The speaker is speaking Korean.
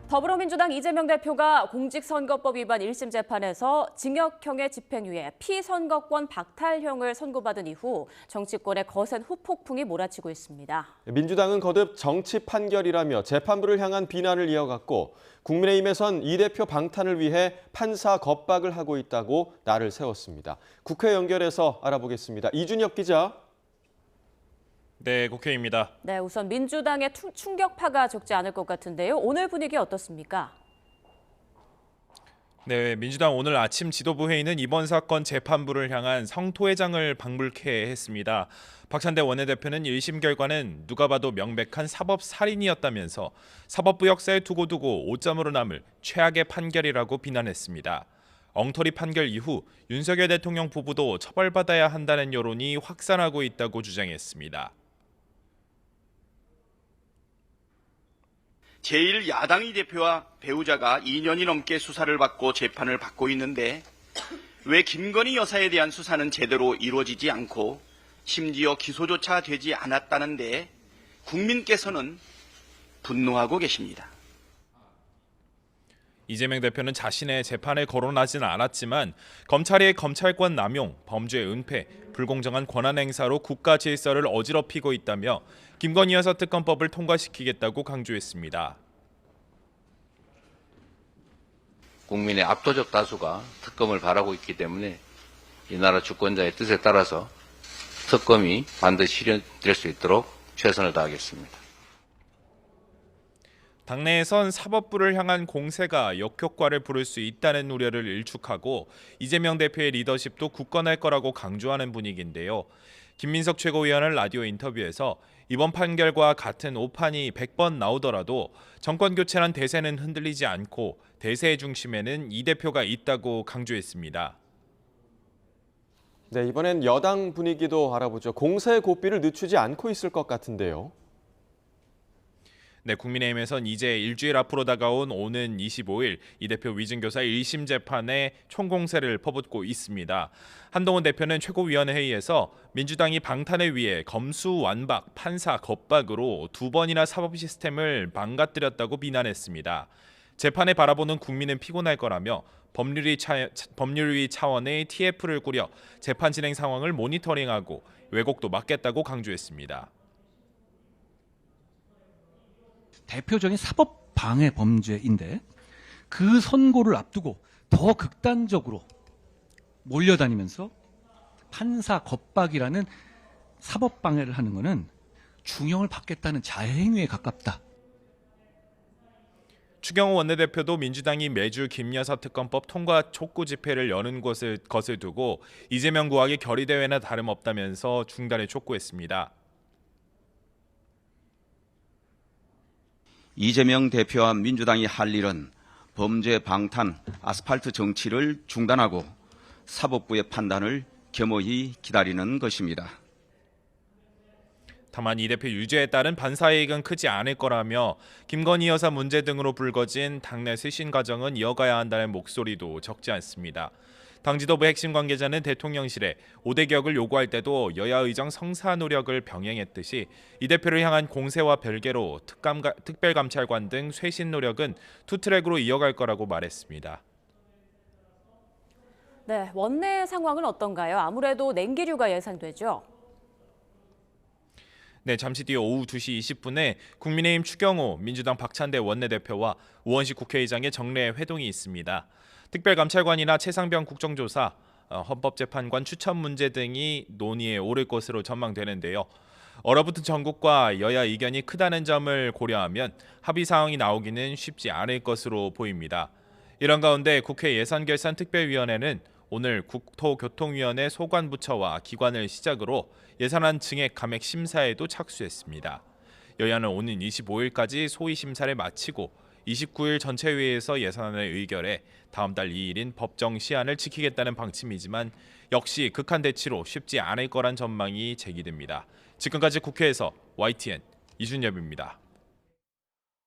더불어민주당 이재명 대표가 공직선거법 위반 1심 재판에서 징역형의 집행유예, 피선거권 박탈형을 선고받은 이후 정치권에 거센 후폭풍이 몰아치고 있습니다. 민주당은 거듭 정치 판결이라며 재판부를 향한 비난을 이어갔고 국민의힘에선 이 대표 방탄을 위해 판사 겁박을 하고 있다고 날을 세웠습니다. 국회 연결해서 알아보겠습니다. 이준엽 기자. 네, 국회입니다. 네, 우선 민주당의 충격파가 적지 않을 것 같은데요. 오늘 분위기 어떻습니까? 네, 민주당 오늘 아침 지도부 회의는 이번 사건 재판부를 향한 성토회장을 방불케 했습니다. 박찬대 원내대표는 1심 결과는 누가 봐도 명백한 사법살인이었다면서 사법부 역사에 두고두고 오점으로 남을 최악의 판결이라고 비난했습니다. 엉터리 판결 이후 윤석열 대통령 부부도 처벌받아야 한다는 여론이 확산하고 있다고 주장했습니다. 제1야당의 대표와 배우자가 2년이 넘게 수사를 받고 재판을 받고 있는데 왜 김건희 여사에 대한 수사는 제대로 이루어지지 않고 심지어 기소조차 되지 않았다는데 국민께서는 분노하고 계십니다. 이재명 대표는 자신의 재판에 거론하진 않았지만 검찰의 검찰권 남용, 범죄 은폐, 불공정한 권한 행사로 국가 질서를 어지럽히고 있다며 김건희 여사 특검법을 통과시키겠다고 강조했습니다. 국민의 압도적 다수가 특검을 바라고 있기 때문에 이 나라 주권자의 뜻에 따라서 특검이 반드시 실현될 수 있도록 최선을 다하겠습니다. 당내에선 사법부를 향한 공세가 역효과를 부를 수 있다는 우려를 일축하고 이재명 대표의 리더십도 굳건할 거라고 강조하는 분위기인데요. 김민석 최고위원은 라디오 인터뷰에서 이번 판결과 같은 오판이 100번 나오더라도 정권 교체란 대세는 흔들리지 않고 대세의 중심에는 이 대표가 있다고 강조했습니다. 네, 이번엔 여당 분위기도 알아보죠. 공세 고삐를 늦추지 않고 있을 것 같은데요. 네, 국민의힘에선 이제 일주일 앞으로 다가온 오는 25일 이 대표 위증교사 1심 재판에 총공세를 퍼붓고 있습니다. 한동훈 대표는 최고위원회 회의에서 민주당이 방탄을 위해 검수완박, 판사 겁박으로 2번이나 사법 시스템을 망가뜨렸다고 비난했습니다. 재판에 바라보는 국민은 피곤할 거라며 법률위 차원의 TF를 꾸려 재판 진행 상황을 모니터링하고 왜곡도 막겠다고 강조했습니다. 대표적인 사법 방해 범죄인데 그 선고를 앞두고 더 극단적으로 몰려다니면서 판사 겁박이라는 사법 방해를 하는 것은 중형을 받겠다는 자해행위에 가깝다. 추경호 원내대표도 민주당이 매주 김여사 특검법 통과 촉구 집회를 여는 것을 두고 이재명 구하기 결의대회나 다름없다면서 중단을 촉구했습니다. 이재명 대표와 민주당이 할 일은 범죄 방탄, 아스팔트 정치를 중단하고 사법부의 판단을 겸허히 기다리는 것입니다. 다만 이 대표 유죄에 따른 반사이익은 크지 않을 거라며 김건희 여사 문제 등으로 불거진 당내 쇄신 과정은 이어가야 한다는 목소리도 적지 않습니다. 당 지도부 핵심 관계자는 대통령실에 5대 격을 요구할 때도 여야 의정 성사 노력을 병행했듯이 이 대표를 향한 공세와 별개로 특별감찰관 등 쇄신 노력은 투트랙으로 이어갈 거라고 말했습니다. 네, 원내 상황은 어떤가요? 아무래도 냉기류가 예상되죠. 네, 잠시 뒤 오후 2시 20분에 국민의힘 추경호, 민주당 박찬대 원내대표와 우원식 국회의장의 정례 회동이 있습니다. 특별감찰관이나 최상병 국정조사, 헌법재판관 추천 문제 등이 논의에 오를 것으로 전망되는데요. 얼어붙은 전국과 여야 이견이 크다는 점을 고려하면 합의 사항이 나오기는 쉽지 않을 것으로 보입니다. 이런 가운데 국회 예산결산특별위원회는 오늘 국토교통위원회 소관부처와 기관을 시작으로 예산안 증액 감액 심사에도 착수했습니다. 여야는 오는 25일까지 소위 심사를 마치고 29일 전체회의에서 예산안을 의결해 다음 달 2일인 법정 시한을 지키겠다는 방침이지만 역시 극한 대치로 쉽지 않을 거란 전망이 제기됩니다. 지금까지 국회에서 YTN 이준엽입니다.